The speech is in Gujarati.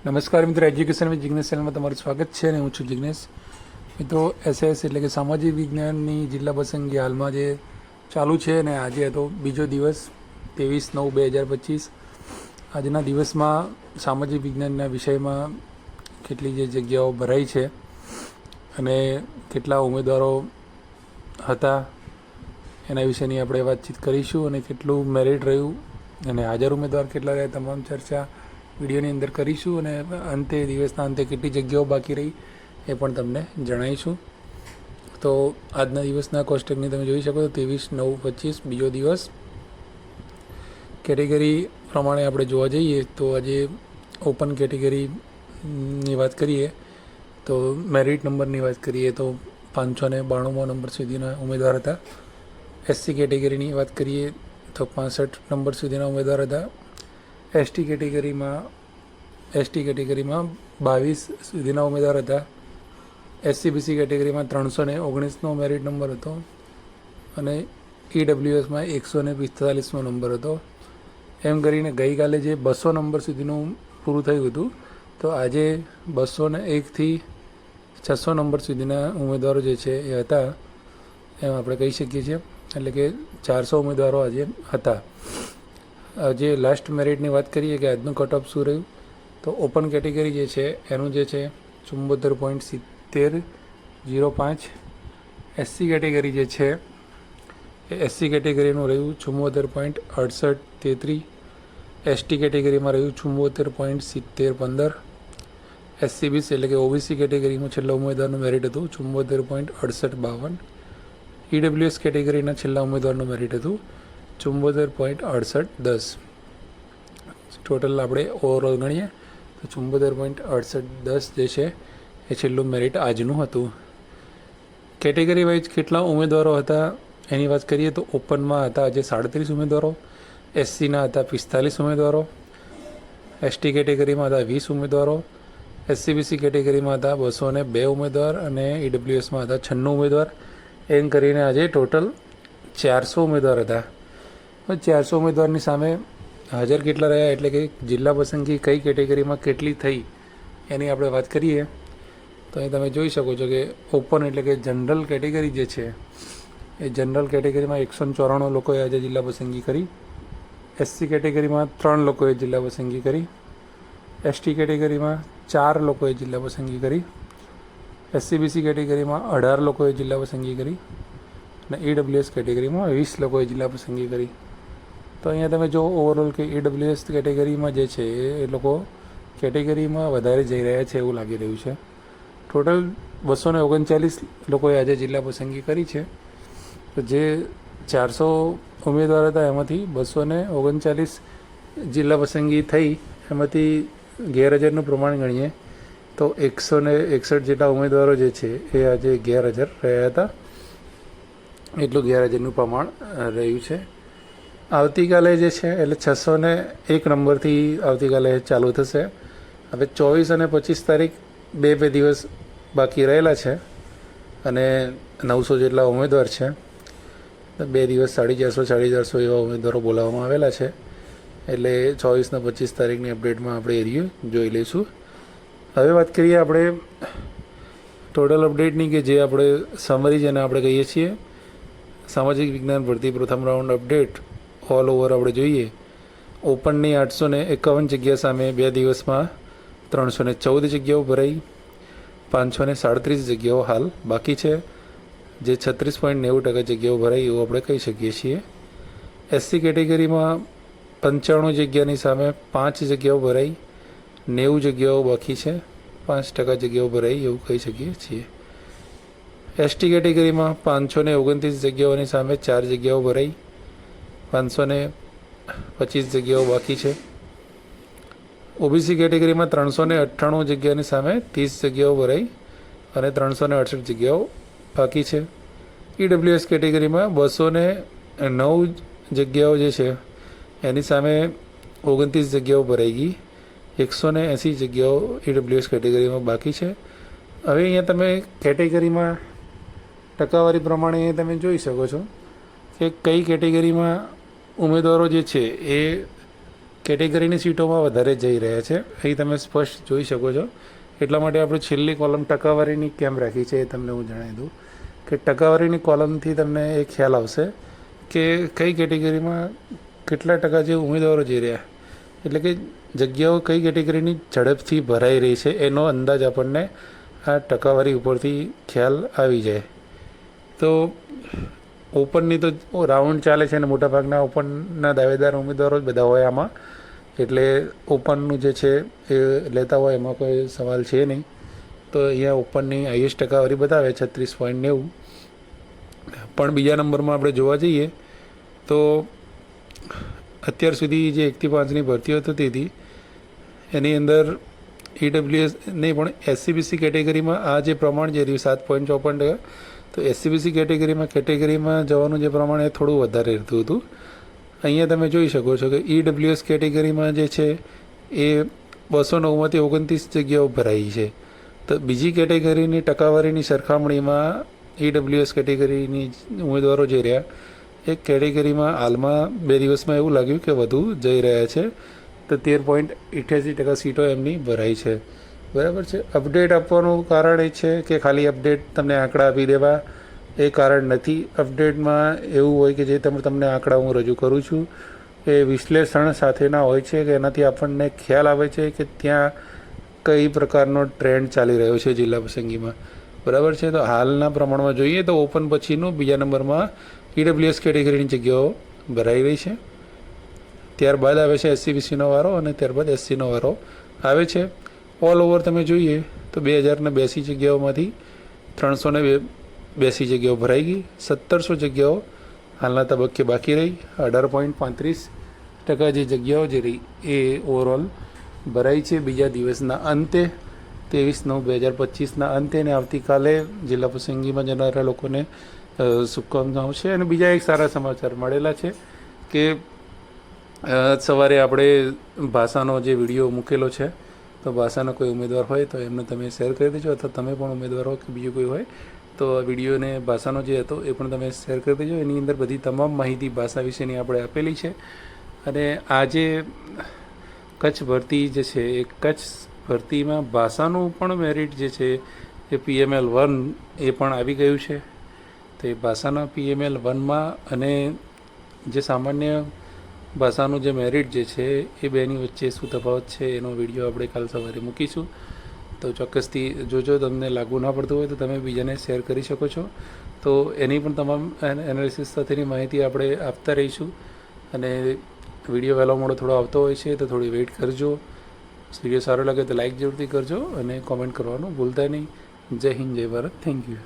નમસ્કાર મિત્રો, એજ્યુકેશન વિથ જિગ્નેશ ચેનલમાં તમારું સ્વાગત છે અને હું છું જિગ્નેશ. મિત્રો, એસએસ એટલે કે સામાજિક વિજ્ઞાનની જિલ્લા પસંદગી હાલમાં જે ચાલુ છે અને આજે હતો બીજો દિવસ 23/9/2025. આજના દિવસમાં સામાજિક વિજ્ઞાનના વિષયમાં કેટલી જે જગ્યાઓ ભરાઈ છે અને કેટલા ઉમેદવારો હતા એના વિશેની આપણે વાતચીત કરીશું અને કેટલું મેરિટ રહ્યું અને હાજર ઉમેદવાર કેટલા રહ્યા તમામ ચર્ચા વિડીયોની અંદર કરીશું અને અંતે દિવસના અંતે કેટલી જગ્યાઓ બાકી રહી એ પણ તમને જણાવીશું. તો આજના દિવસના કોષ્ટકની તમે જોઈ શકો તો 23/9/25 બીજો દિવસ. કેટેગરી પ્રમાણે આપણે જોવા જઈએ તો આજે ઓપન કેટેગરીની વાત કરીએ તો મેરિટ નંબરની વાત કરીએ તો 592 નંબર સુધીના ઉમેદવાર હતા. એસસી કેટેગરીની વાત કરીએ તો 65 નંબર સુધીના ઉમેદવાર હતા. એસટી કેટેગરીમાં 22 સુધીના ઉમેદવાર હતા. એસસીબીસી કેટેગરીમાં 319નો મેરિટ નંબર હતો અને ઈડબ્લ્યુએસમાં 145મો નંબર હતો. એમ કરીને ગઈકાલે જે 200 નંબર સુધીનું પૂરું થયું હતું તો આજે 201થી 600 નંબર સુધીના ઉમેદવારો જે છે એ હતા એમ આપણે કહી શકીએ છીએ. એટલે કે 400 ઉમેદવારો આજે હતા. જે લાસ્ટ મેરિટની વાત કરીએ કે આજનું કટ ઓફ શું રહ્યું તો ઓપન કેટેગરી જે છે એનું જે છે 74.7005. એસસી કેટેગરી જે છે એ એસસી કેટેગરીનું રહ્યું 74.6833. એસટી કેટેગરીમાં રહ્યું 74.7015. એસસીબીસી એટલે કે ઓબીસી કેટેગરીમાં છેલ્લા ઉમેદવારનું મેરિટ હતું 74.6852. ઈડબ્લ્યુએસ કેટેગરીના છેલ્લા ઉમેદવારનું મેરિટ હતું 74.6810. ટોટલ આપણે ઓવરઓલ ગણીએ તો 74.6810 જે છે એ છેલ્લું મેરિટ આજનું હતું. કેટેગરી વાઇઝ કેટલા ઉમેદવારો હતા એની વાત કરીએ તો ઓપનમાં હતા આજે 37 ઉમેદવારો. એસસીના હતા 45 ઉમેદવારો. એસટી કેટેગરીમાં હતા 20 ઉમેદવારો. એસસીબીસી કેટેગરીમાં હતા 202 ઉમેદવાર અને ઈડબ્લ્યુએસમાં હતા 96 ઉમેદવાર. એમ કરીને આજે ટોટલ 400 ઉમેદવાર હતા. 400 ઉમેદવારની સામે હાજર કેટલા રહ્યા એટલે કે જિલ્લા પસંદગી કઈ કેટેગરીમાં કેટલી થઈ એની આપણે વાત કરીએ તો અહીં તમે જોઈ શકો છો કે ઓપન એટલે કે જનરલ કેટેગરી જે છે એ જનરલ કેટેગરીમાં 194 લોકોએ આજે જિલ્લા પસંદગી કરી. એસસી કેટેગરીમાં 3 લોકોએ જિલ્લા પસંદગી કરી. એસટી કેટેગરીમાં 4 લોકોએ જિલ્લા પસંદગી કરી. એસસીબીસી કેટેગરીમાં 18 લોકોએ જિલ્લા પસંદગી કરી અને ઈડબ્લ્યુએસ કેટેગરીમાં 20 લોકોએ જિલ્લા પસંદગી કરી. તો અહીંયા તમે જો ઓવરઓલ કે ઈડબ્લ્યુએસ કેટેગરીમાં જે છે એ લોકો કેટેગરીમાં વધારે જઈ રહ્યા છે એવું લાગી રહ્યું છે. ટોટલ 239 લોકોએ આજે જિલ્લા પસંદગી કરી છે. તો જે 400 ઉમેદવાર હતા એમાંથી 239 જિલ્લા પસંદગી થઈ. એમાંથી ગેરહાજરનું પ્રમાણ ગણીએ તો 161 જેટલા ઉમેદવારો જે છે એ આજે ગેરહાજર રહ્યા હતા. એટલું ગેરહાજરનું પ્રમાણ રહ્યું છે. આવતીકાલે જે છે એટલે 601 નંબરથી આવતીકાલે ચાલુ થશે. હવે 24 અને 25 તારીખ બે દિવસ બાકી રહેલા છે અને 900 જેટલા ઉમેદવાર છે. 2 દિવસ 450 એવા ઉમેદવારો બોલાવવામાં આવેલા છે. એટલે 24 અને 25 તારીખની અપડેટમાં આપણે એરિયો જોઈ લઈશું. હવે વાત કરીએ આપણે ટોટલ અપડેટની કે જે આપણે સમરી જેને આપણે કહીએ છીએ સામાજિક વિજ્ઞાન ભરતી પ્રથમ રાઉન્ડ અપડેટ ઓલ ઓવર આપણે જોઈએ. ઓપનની 851 જગ્યા સામે 2 દિવસમાં 314 જગ્યાઓ ભરાઈ. 537 જગ્યાઓ હાલ બાકી છે જે 36.90% જગ્યાઓ ભરાઈ એવું આપણે કહી શકીએ છીએ. એસસી કેટેગરીમાં 95 જગ્યાની સામે 5 જગ્યાઓ ભરાઈ. 90 જગ્યાઓ બાકી છે. 5% જગ્યાઓ ભરાઈ એવું કહી શકીએ છીએ. એસટી કેટેગરીમાં 529 જગ્યાઓની સામે 4 જગ્યાઓ ભરાઈ. 525 જગ્યાઓ બાકી છે. ઓબીસી કેટેગરીમાં 398 જગ્યાની સામે 30 જગ્યાઓ ભરાઈ અને 368 જગ્યાઓ બાકી છે. ઈડબ્લ્યુએસ કેટેગરીમાં 209 જગ્યાઓ જે છે એની સામે 29 જગ્યાઓ ભરાઈ ગઈ. 180 જગ્યાઓ ઈડબ્લ્યુએસ કેટેગરીમાં બાકી છે. હવે અહીંયા તમે કેટેગરીમાં ટકાવારી પ્રમાણે તમે જોઈ શકો છો કે કઈ કેટેગરીમાં ઉમેદવારો જે છે એ કેટેગરીની સીટોમાં વધારે જઈ રહ્યા છે. અહીં તમે સ્પષ્ટ જોઈ શકો છો. એટલા માટે આપણે છેલ્લી કોલમ ટકાવારીની કેમ રાખી છે એ તમને હું જણાવી દઉં કે ટકાવારીની કોલમથી તમને એ ખ્યાલ આવશે કે કઈ કેટેગરીમાં કેટલા ટકા જે ઉમેદવારો જઈ રહ્યા, એટલે કે જગ્યાઓ કઈ કેટેગરીની ઝડપથી ભરાઈ રહી છે એનો અંદાજ આપણને આ ટકાવારી ઉપરથી ખ્યાલ આવી જાય. તો ઓપનની તો રાઉન્ડ ચાલે છે અને મોટાભાગના ઓપનના દાવેદાર ઉમેદવારો જ બધા હોય આમાં, એટલે ઓપનનું જે છે એ લેતા હોય એમાં કોઈ સવાલ છે નહીં. તો અહીંયા ઓપનની હાઈએસ્ટ ટકાવારી બતાવે 36.90. પણ બીજા નંબરમાં આપણે જોવા જઈએ તો અત્યાર સુધી જે 1 થી 5ની ભરતીઓ થતી હતી એની અંદર EWS નહીં પણ SCBC કેટેગરીમાં આ જે પ્રમાણ જે રહ્યું 7.54%, તો SCBC કેટેગરીમાં જવાનું જે પ્રમાણ એ થોડું વધારે રહેતું હતું. અહીંયા તમે જોઈ શકો છો કે EWS કેટેગરીમાં જે છે એ 209માંથી 29 જગ્યાઓ ભરાઈ છે. તો બીજી કેટેગરીની ટકાવારીની સરખામણીમાં EWS કેટેગરીની ઉમેદવારો જઈ રહ્યા એ કેટેગરીમાં હાલમાં 2 દિવસમાં એવું લાગ્યું કે વધુ જઈ રહ્યા છે. તો 13.88% સીટો એમની ભરાઈ છે. બરાબર છે. અપડેટ આપવાનું કારણ એ છે કે ખાલી અપડેટ તમને આંકડા આપી દેવા એ કારણ નથી. અપડેટમાં એવું હોય કે જે તમને આંકડા હું રજૂ કરું છું એ વિશ્લેષણ સાથેના હોય છે કે એનાથી આપણને ખ્યાલ આવે છે કે ત્યાં કઈ પ્રકારનો ટ્રેન્ડ ચાલી રહ્યો છે જિલ્લા પસંદગીમાં. બરાબર છે. તો હાલના પ્રમાણમાં જોઈએ તો ઓપન પછીનું બીજા નંબરમાં EWS કેટેગરીની જગ્યાઓ ભરાઈ રહી છે. ત્યારબાદ આવે છે SCBCનો વારો અને ત્યારબાદ SCનો વારો આવે છે. ઓલ ઓવર તમે જોઈએ તો 2082 જગ્યાઓમાંથી 382 જગ્યાઓ ભરાઈ ગઈ. 1700 જગ્યાઓ હાલના તબક્કે બાકી રહી. 18.35% જે જગ્યાઓ જે રહી એ ઓવરઓલ ભરાઈ છે. બીજા દિવસના અંતે 23/9/2025ના અંતે અને આવતીકાલે જિલ્લા પસંદગીમાં જનારા લોકોને શુભકામનાઓ છે. અને બીજા એક સારા સમાચાર મળેલા છે કે સવારે આપણે ભાષાનો જે વિડીયો મૂકેલો છે, તો ભાષાનો કોઈ ઉમેદવાર હોય તો એમને તમે શેર કરી દેજો, અથવા તમે પણ ઉમેદવાર હો કે બીજું કોઈ હોય તો આ વિડીયોને ભાષાનો જે હતો એ પણ તમે શેર કરી દેજો. એની અંદર બધી તમામ માહિતી ભાષા વિશેની આપણે આપેલી છે. અને આજે કચ્છ ભરતી જે છે એ કચ્છ ભરતીમાં ભાષાનું પણ મેરિટ જે છે એ PML1 એ પણ આવી ગયું છે. તો એ ભાષાના PML1માં અને જે સામાન્ય ભાષાનું જે મેરિટ જે છે એ બેની વચ્ચે શું તફાવત છે એનો વિડીયો આપણે કાલ સવારે મૂકીશું. તો ચોક્કસથી જોજો. તમને લાગુ ના પડતું હોય તો તમે બીજાને શેર કરી શકો છો. તો એની પણ તમામ એનાલિસિસ સાથેની માહિતી આપણે આપતા રહીશું. અને વિડીયો વહેલો મોડો થોડો આવતો હોય છે તો થોડી વેઇટ કરજો. વિડીયો સારો લાગે તો લાઇક જરૂરથી કરજો અને કોમેન્ટ કરવાનું ભૂલતા નહીં. જય હિન્દ, જય ભારત. Thank you.